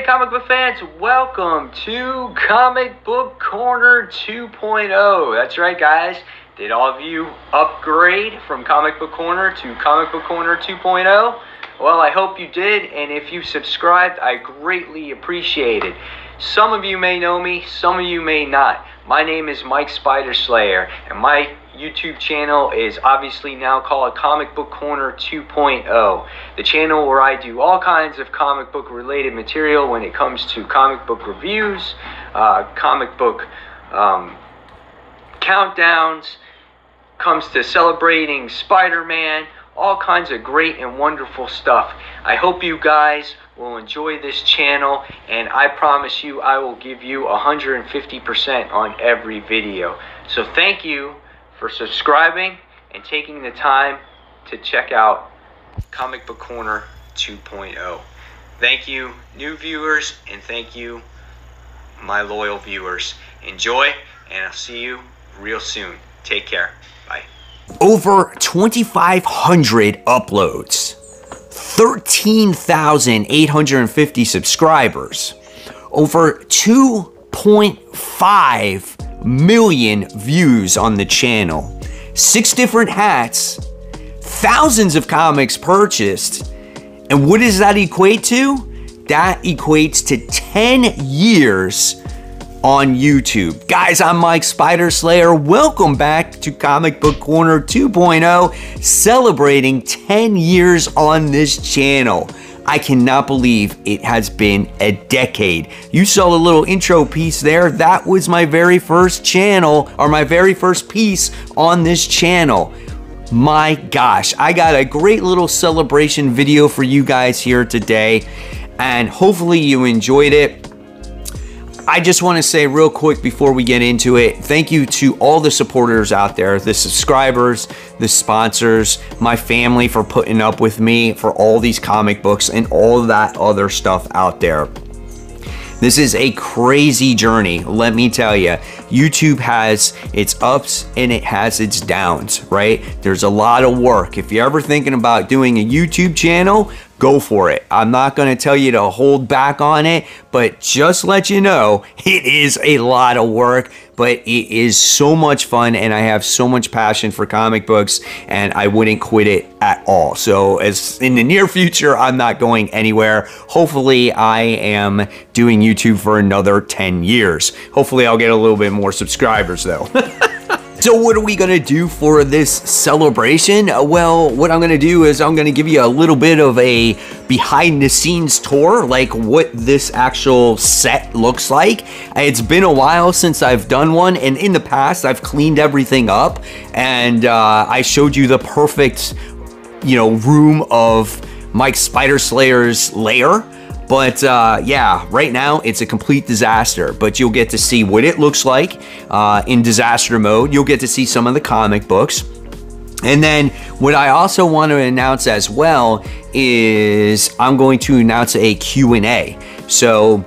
comic book fans, welcome to Comic Book Corner 2.0. That's right, guys. Did all of you upgrade from Comic Book Corner to Comic Book Corner 2.0? Well, I hope you did, and if you subscribed, I greatly appreciate it. Some of you may know me, some of you may not. My name is Mike Spider Slayer, and my YouTube channel is obviously now called Comic Book Corner 2.0. The channel where I do all kinds of comic book related material when it comes to comic book reviews, comic book countdowns, comes to celebrating Spider-Man, all kinds of great and wonderful stuff. I hope you guys will enjoy this channel, and I promise you I will give you 150% on every video. So thank you for subscribing and taking the time to check out Comic Book Corner 2.0. Thank you, new viewers, and thank you, my loyal viewers. Enjoy, and I'll see you real soon. Take care. Bye. Over 2,500 uploads, 13,850 subscribers, over 2.5 million views on the channel, 6 different hats, thousands of comics purchased. And what does that equate to? That equates to 10 years on YouTube. Guys, I'm Mike Spider Slayer. Welcome back to Comic Book Corner 2.0, celebrating 10 years on this channel. I cannot believe it has been a decade. You saw the little intro piece there. That was my very first channel, or my very first piece on this channel. My gosh, I got a great little celebration video for you guys here today, and hopefully you enjoyed it. I just want to say real quick before we get into it, thank you to all the supporters out there, the subscribers, the sponsors, my family for putting up with me for all these comic books and all that other stuff out there. This is a crazy journey, let me tell you. YouTube has its ups and it has its downs, right? There's a lot of work. If you're ever thinking about doing a YouTube channel, go for it. I'm not going to tell you to hold back on it, but just let you know, it is a lot of work, but it is so much fun, and I have so much passion for comic books, and I wouldn't quit it at all. So as in the near future, I'm not going anywhere. Hopefully I am doing YouTube for another 10 years. Hopefully I'll get a little bit more subscribers though. So what are we gonna do for this celebration? Well, what I'm gonna do is I'm gonna give you a little bit of a behind the scenes tour, like what this actual set looks like. It's been a while since I've done one, and in the past I've cleaned everything up, and I showed you the perfect, room of Mike Spider Slayer's lair. But yeah, right now it's a complete disaster, but you'll get to see what it looks like in disaster mode. You'll get to see some of the comic books. And then what I also want to announce as well is I'm going to announce a Q&A. So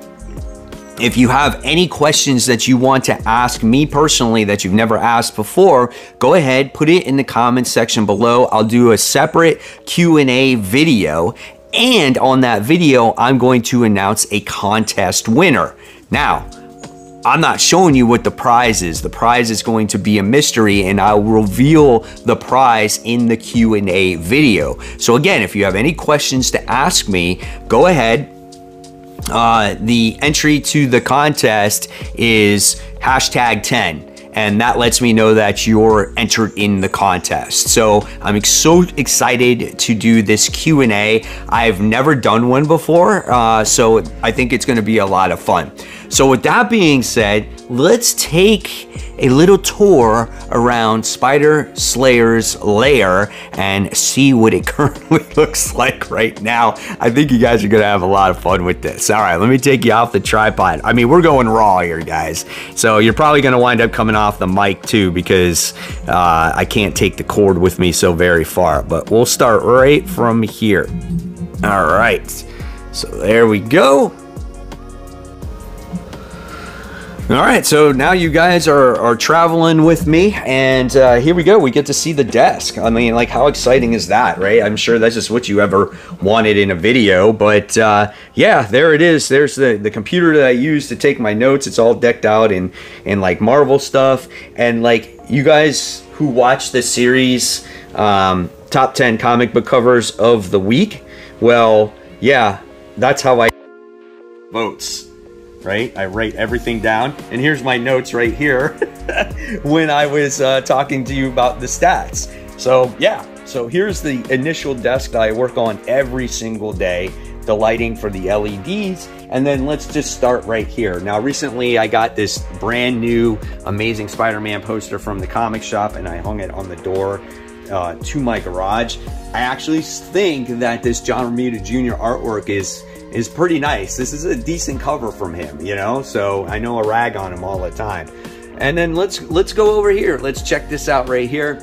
if you have any questions that you want to ask me personally that you've never asked before, go ahead, put it in the comments section below. I'll do a separate Q&A video. And on that video, I'm going to announce a contest winner. Now, I'm not showing you what the prize is. The prize is going to be a mystery, and I'll reveal the prize in the Q&A video. So again, if you have any questions to ask me, go ahead. The entry to the contest is #10. And that lets me know that you're entered in the contest. So I'm so excited to do this Q&A. I've never done one before, so I think it's gonna be a lot of fun. So with that being said, let's take a little tour around Spider Slayer's lair and see what it currently looks like right now. I think you guys are gonna have a lot of fun with this. All right, let me take you off the tripod. I mean, we're going raw here, guys. So you're probably gonna wind up coming off the mic too, because I can't take the cord with me so very far, but we'll start right from here. All right, so there we go. All right, so now you guys are traveling with me, and here we go. We get to see the desk. I mean, like, how exciting is that, right? I'm sure that's just what you ever wanted in a video, but yeah, there it is. There's the computer that I use to take my notes. It's all decked out in like Marvel stuff, and like you guys who watch the series, top 10 comic book covers of the week, well, yeah, that's how I votes. Right? I write everything down, and here's my notes right here when I was talking to you about the stats. So yeah, so here's the initial desk that I work on every single day, the lighting for the LEDs, and then let's just start right here. Now recently I got this brand new Amazing Spider-Man poster from the comic shop, and I hung it on the door to my garage. I actually think that this John Romita Jr. artwork is pretty nice. This is a decent cover from him, you know, so I know I rag on him all the time. And then let's go over here. Let's check this out right here.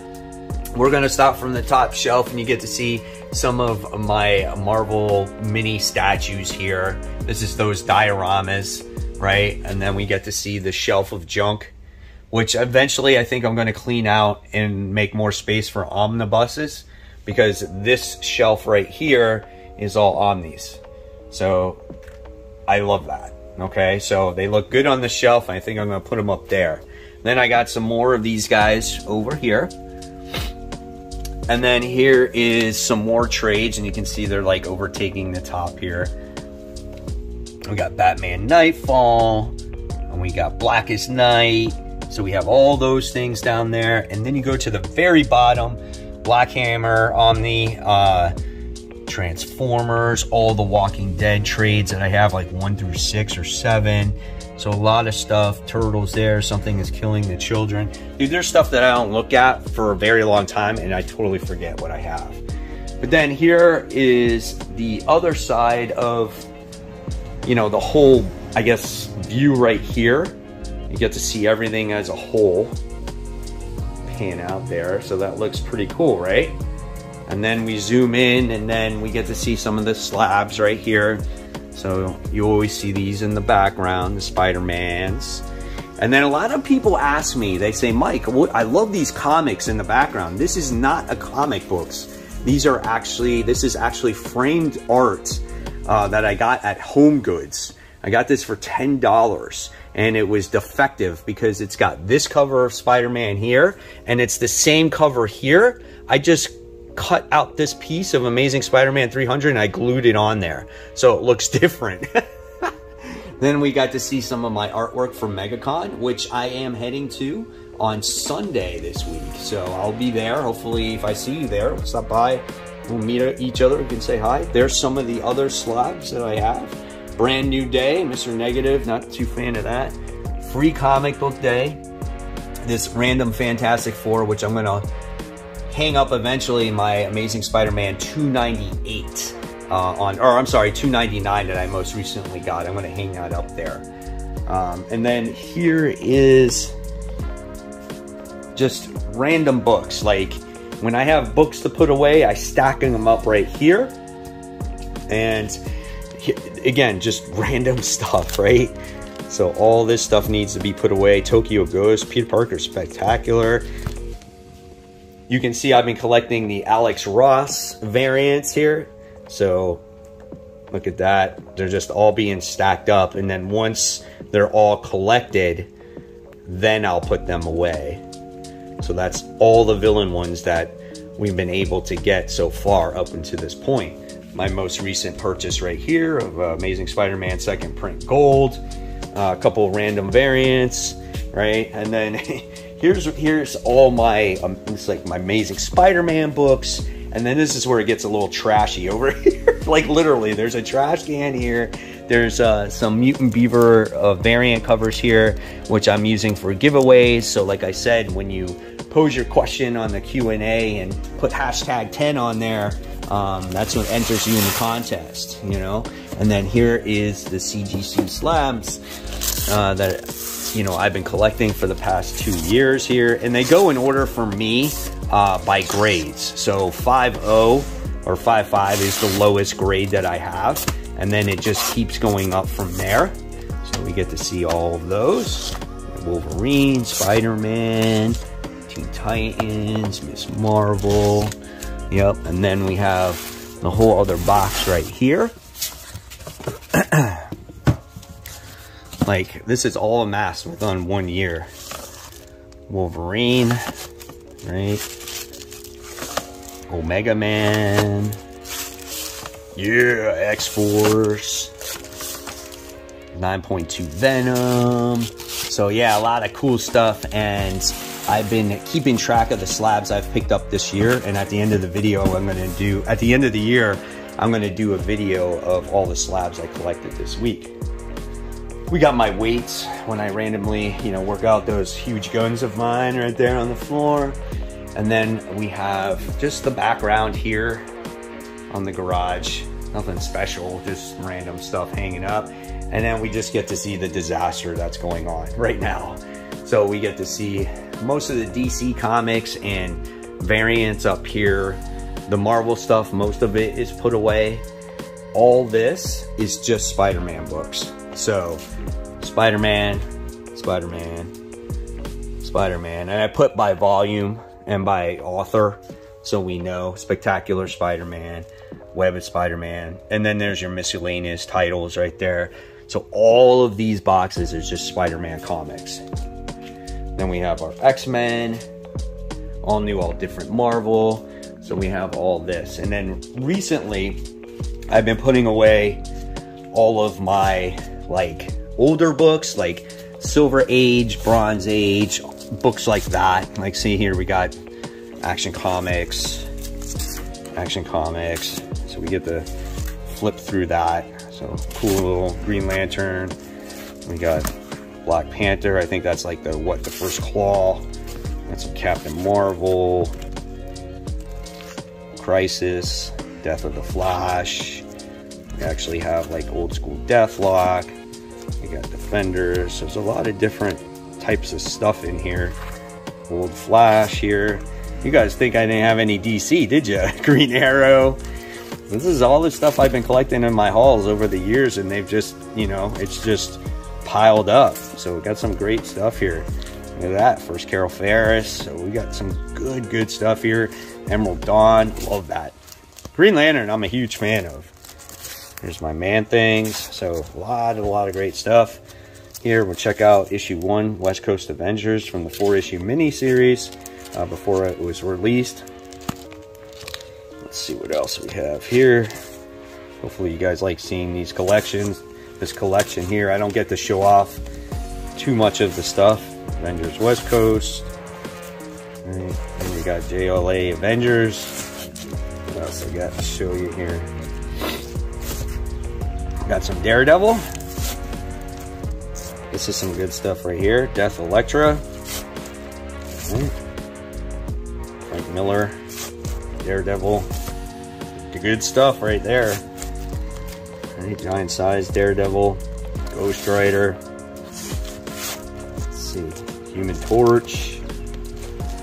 We're gonna start from the top shelf, and you get to see some of my Marvel mini statues here. This is those dioramas, right? And then we get to see the shelf of junk, which eventually I think I'm gonna clean out and make more space for omnibuses, because this shelf right here is all omnis. So I love that. Okay, so they look good on the shelf. I think I'm gonna put them up there. Then I got some more of these guys over here, and then here is some more trades, and you can see they're like overtaking the top here. We got Batman Nightfall, and we got Blackest Night. So we have all those things down there, and then you go to the very bottom, Black Hammer, Omni, Transformers, all the Walking Dead trades that I have, like 1 through 6 or 7. So a lot of stuff. Turtles there, Something Is Killing the Children. Dude, there's stuff that I don't look at for a very long time, and I totally forget what I have. But then here is the other side of, you know, the whole, I guess, view right here. You get to see everything as a whole pan out there. So that looks pretty cool, right? And then we zoom in, and then we get to see some of the slabs right here. So you always see these in the background, the Spider-Mans. And then a lot of people ask me, they say, Mike, I love these comics in the background. This is not a comic books. This is actually framed art that I got at Home Goods. I got this for $10, and it was defective because it's got this cover of Spider-Man here, and it's the same cover here. I just cut out this piece of Amazing Spider-Man 300 and I glued it on there, so it looks different. Then we got to see some of my artwork from MegaCon, which I am heading to on Sunday this week. So I'll be there. Hopefully, if I see you there, we'll stop by. We'll meet each other. We can say hi. There's some of the other slabs that I have. Brand New Day, Mr. Negative, not too fan of that. Free Comic Book Day. This random Fantastic Four, which I'm gonna hang up eventually, my Amazing Spider-Man 298 299 that I most recently got. I'm gonna hang that up there. And then here is just random books. Like when I have books to put away, I stack them up right here. And again, just random stuff, right? So all this stuff needs to be put away. Tokyo Ghost, Peter Parker Spectacular. You can see I've been collecting the Alex Ross variants here. So look at that. They're just all being stacked up. And then once they're all collected, then I'll put them away. So that's all the villain ones that we've been able to get so far up until this point. My most recent purchase right here of Amazing Spider-Man 2nd Print Gold. A couple of random variants, right? And then here's all my it's like my Amazing Spider-Man books. And then this is where it gets a little trashy over here. Like literally, there's a trash can here. There's some Mutant Beaver variant covers here, which I'm using for giveaways. So like I said, when you pose your question on the Q&A and put hashtag 10 on there, that's what enters you in the contest, you know? And then here is the CGC slabs that, you know, I've been collecting for the past 2 years here. And they go in order for me by grades. So 5.0 or 5.5 is the lowest grade that I have. And then it just keeps going up from there. So we get to see all of those. Wolverine, Spider-Man, Teen Titans, Miss Marvel. Yep, and then we have the whole other box right here. Like, this is all amassed within 1 year. Wolverine, right? Omega Man. Yeah, X-Force. 9.2 Venom. So yeah, a lot of cool stuff, and I've been keeping track of the slabs I've picked up this year, and at the end of the video at the end of the year, I'm gonna do a video of all the slabs I collected this week. We got my weights when I randomly, work out those huge guns of mine right there on the floor. And then we have just the background here on the garage. Nothing special, just random stuff hanging up. And then we just get to see the disaster that's going on right now. So we get to see most of the DC comics and variants up here. The Marvel stuff, most of it is put away. All this is just Spider-Man books. So Spider-Man, Spider-Man, Spider-Man. And I put by volume and by author, so we know. Spectacular Spider-Man, Web of Spider-Man. And then there's your miscellaneous titles right there. So all of these boxes is just Spider-Man comics. Then we have our X-Men, all new, all different Marvel. So we have all this. And then recently, I've been putting away all of my older books, like Silver Age, Bronze Age, books like that. Like, see here, we got Action Comics. So we get to flip through that. So cool little Green Lantern. We got Black Panther. I think that's like the first Claw. That's some Captain Marvel. Crisis. Death of the Flash. We actually have like old school Deathlock. We got Defenders. There's a lot of different types of stuff in here. Old Flash here. You guys think I didn't have any DC, did you? Green Arrow. This is all the stuff I've been collecting in my hauls over the years, and they've just, it's just piled up. So we got some great stuff here. Look at that. First Carol Ferris. So we got some good stuff here. Emerald Dawn. Love that. Green Lantern, I'm a huge fan of. Here's my Man-Things. So a lot of great stuff. Here, we'll check out issue 1, West Coast Avengers, from the 4-issue miniseries before it was released. Let's see what else we have here. Hopefully you guys like seeing these collections. This collection here, I don't get to show off too much of the stuff. Avengers West Coast. Right. And we got JLA Avengers. What else I got to show you here? Got some Daredevil. This is some good stuff right here. Death Elektra. Right. Frank Miller. Daredevil. The good stuff right there. Right. Giant size Daredevil. Ghost Rider. Let's see. Human Torch.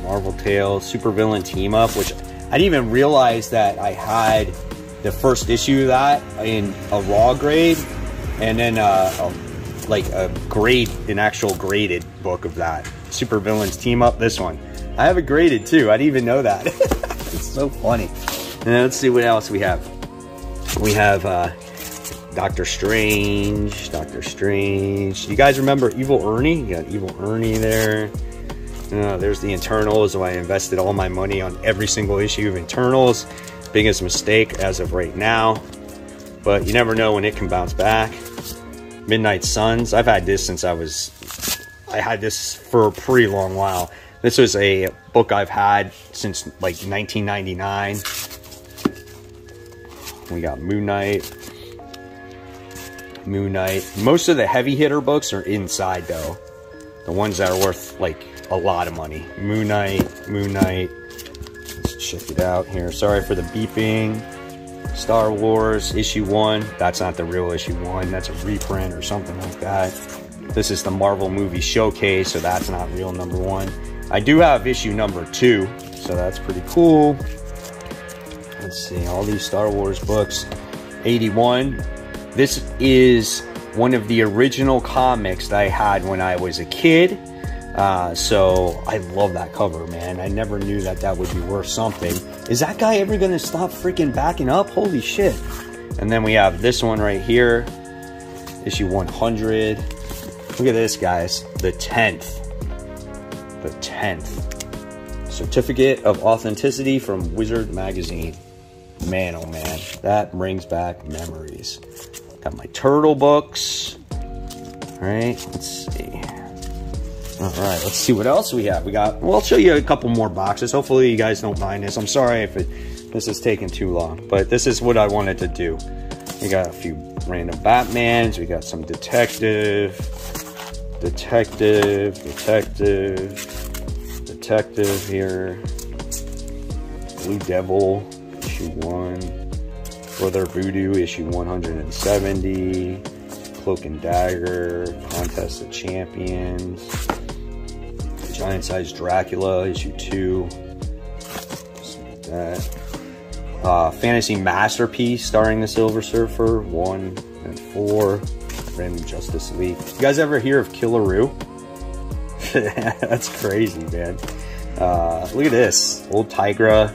Marvel Tales. Supervillain Team Up, which I didn't even realize that I had the first issue of that in a raw grade, and then like a grade, an actual graded book of that. Supervillains Team Up, this one. I have it graded too. I didn't even know that. It's so funny. And let's see what else we have. We have Doctor Strange. You guys remember Evil Ernie? You got Evil Ernie there. There's the Internals. So I invested all my money on every single issue of Internals. Biggest mistake as of right now, but you never know when it can bounce back. Midnight Suns. I've had this since I had this for a pretty long while. This was a book I've had since like 1999. We got Moon Knight. Most of the heavy hitter books are inside though. The ones that are worth like a lot of money. Moon Knight. Let's check it out here. Sorry for the beeping. Star Wars issue 1. That's not the real issue 1. That's a reprint or something like that. This is the Marvel movie showcase, so that's not real number 1. I do have issue number 2, so that's pretty cool. Let's see, all these Star Wars books. 81. This is one of the original comics that I had when I was a kid. So I love that cover, man. I never knew that that would be worth something. Is that guy ever gonna stop freaking backing up? Holy shit. And then we have this one right here, issue 100. Look at this, guys, the 10th. The 10th. Certificate of Authenticity from Wizard Magazine. Man, oh man, that brings back memories. Got my turtle books. All right, let's see. All right, let's see what else we have. Well, I'll show you a couple more boxes. Hopefully you guys don't mind this. I'm sorry if this is taking too long, but this is what I wanted to do. We got a few random Batmans. We got some detective here. Blue Devil, issue 1. Brother Voodoo, issue 170. Cloak and Dagger, Contest of Champions. Giant Size Dracula, issue 2. Like that. Fantasy Masterpiece, starring the Silver Surfer, 1 and 4. Random Justice League. You guys ever hear of Killaroo? That's crazy, man. Look at this. Old Tigra.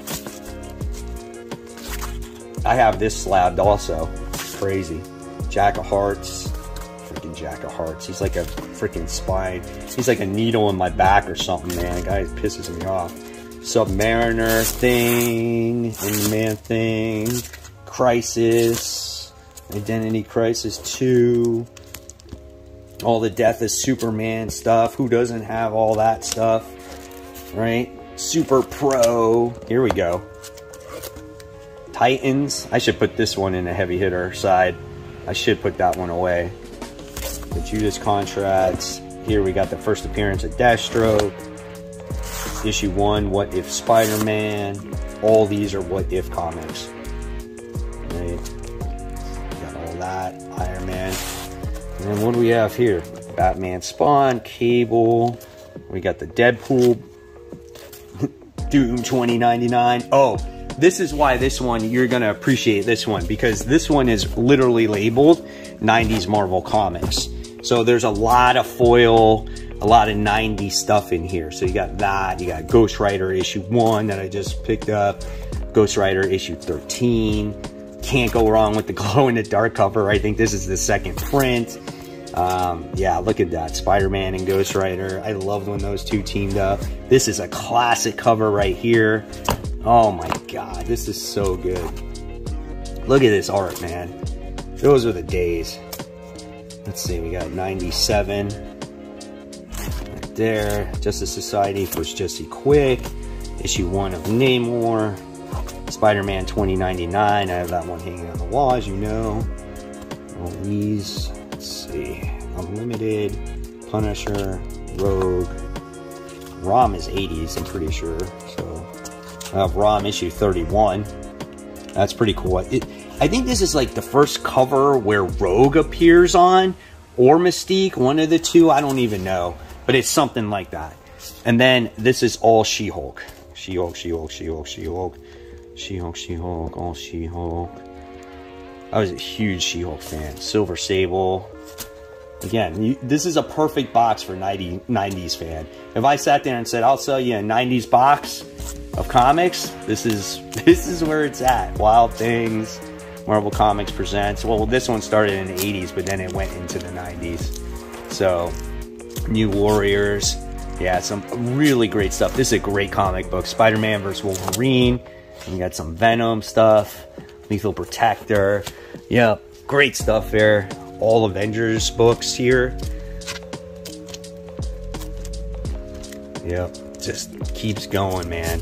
I have this slabbed also. Crazy. Jack of Hearts. Freaking Jack of Hearts. He's like a freaking spine. He's like a needle in my back or something, man. The guy pisses me off. Submariner thing. Man thing. Crisis. Identity Crisis 2. All the Death of Superman stuff. Who doesn't have all that stuff? Right? Super Pro. Here we go. Titans. I should put this one in the heavy hitter side. I should put that one away. The Judas Contracts. Here we got the first appearance of Deathstroke. Issue 1, What If Spider-Man. All these are What If comics. Right? Got all that. Iron Man. And then what do we have here? Batman Spawn, Cable. We got the Deadpool. Doom 2099. Oh, this is why this one, you're going to appreciate this one, because this one is literally labeled 90s Marvel Comics. So there's a lot of foil, a lot of 90s stuff in here. So you got that, you got Ghost Rider issue 1 that I just picked up, Ghost Rider issue 13. Can't go wrong with the glow-in-the-dark cover. I think this is the second print. Yeah, look at that. Spider-Man and Ghost Rider. I loved when those two teamed up. This is a classic cover right here. Oh my god, this is so good. Look at this art, man. Those are the days. Let's see, we got 97 right there. Justice Society for Jesse Quick. Issue 1 of Namor. Spider-Man 2099. I have that one hanging on the wall, as you know. All these. Let's see. Unlimited. Punisher. Rogue. ROM is 80s, I'm pretty sure. So I have ROM issue 31. That's pretty cool. I think this is like the first cover where Rogue appears on, or Mystique, one of the two. I don't even know, but it's something like that. And then this is all She-Hulk. She-Hulk, She-Hulk, She-Hulk, She-Hulk. She-Hulk, She-Hulk, all She-Hulk. I was a huge She-Hulk fan. Silver Sable. Again, this is a perfect box for 90s fan. If I sat there and said, I'll sell you a 90s box of comics, this is where it's at. Wild Things, Marvel Comics Presents. Well, this one started in the 80s, but then it went into the 90s. So, New Warriors. Yeah, some really great stuff. This is a great comic book. Spider-Man vs. Wolverine. You got some Venom stuff. Lethal Protector. Yeah, great stuff there. All Avengers books here. Yep, just keeps going, man.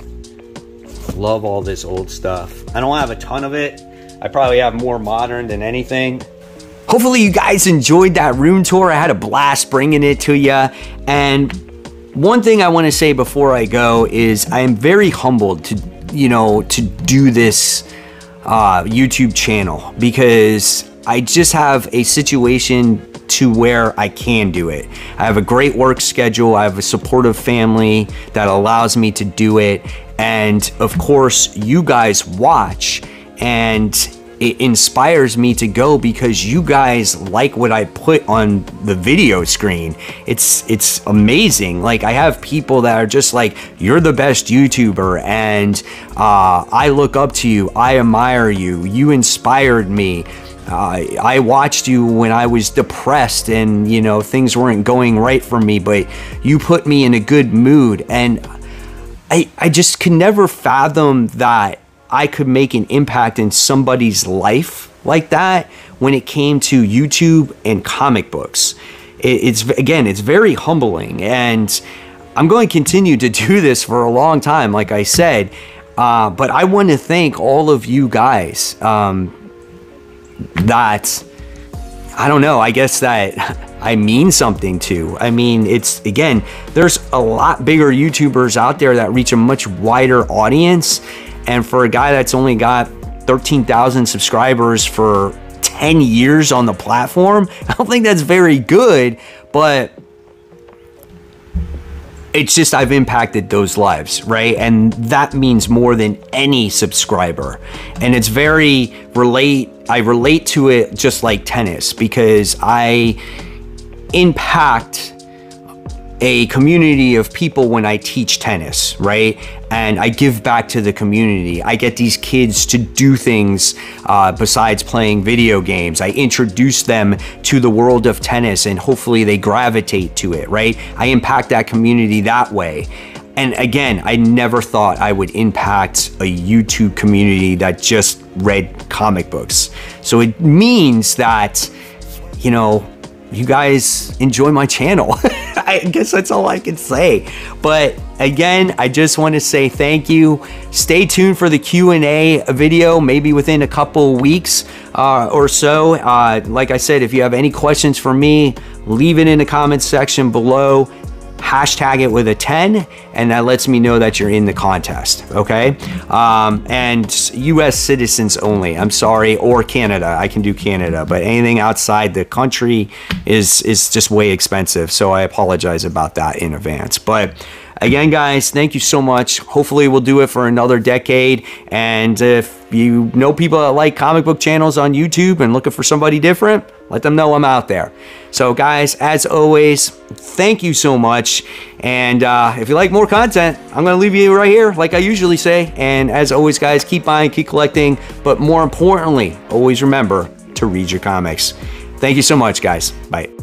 Love all this old stuff. I don't have a ton of it. I probably have more modern than anything. Hopefully you guys enjoyed that room tour. I had a blast bringing it to you. And one thing I want to say before I go is I am very humbled to do this YouTube channel, because I just have a situation to where I can do it. I have a great work schedule. I have a supportive family that allows me to do it. And of course, you guys watch, and it inspires me to go because you guys like what I put on the video screen. It's amazing. Like, I have people that are just like, you're the best YouTuber, and I look up to you, I admire you, you inspired me. I watched you when I was depressed and, you know, things weren't going right for me, but you put me in a good mood. And I just could never fathom that I could make an impact in somebody's life like that when it came to YouTube and comic books. It's very humbling, and I'm going to continue to do this for a long time, like I said. But I want to thank all of you guys that, I don't know, I guess that I mean something to. I mean, it's, again, there's a lot bigger YouTubers out there that reach a much wider audience. And for a guy that's only got 13,000 subscribers for 10 years on the platform, I don't think that's very good, but it's just, I've impacted those lives, right? And that means more than any subscriber. And it's I relate to it just like tennis, because I impact a community of people when I teach tennis, right? And I give back to the community. I get these kids to do things besides playing video games. I introduce them to the world of tennis, and hopefully they gravitate to it, right? I impact that community that way. And again, I never thought I would impact a YouTube community that just read comic books. So it means that, you know, you guys enjoy my channel. I guess that's all I can say. But again, I just want to say thank you. Stay tuned for the Q&A video, maybe within a couple weeks or so. Like I said, if you have any questions for me, leave it in the comments section below. Hashtag it with a 10, and that lets me know that you're in the contest, okay? And US citizens only, I'm sorry, or Canada. I can do Canada, but anything outside the country is just way expensive, so I apologize about that in advance. But again, guys, thank you so much. Hopefully we'll do it for another decade, and if you know people that like comic book channels on YouTube and looking for somebody different, let them know I'm out there. So guys, as always, thank you so much. And if you like more content, I'm going to leave you right here, like I usually say. And as always, guys, keep buying, keep collecting. But more importantly, always remember to read your comics. Thank you so much, guys. Bye.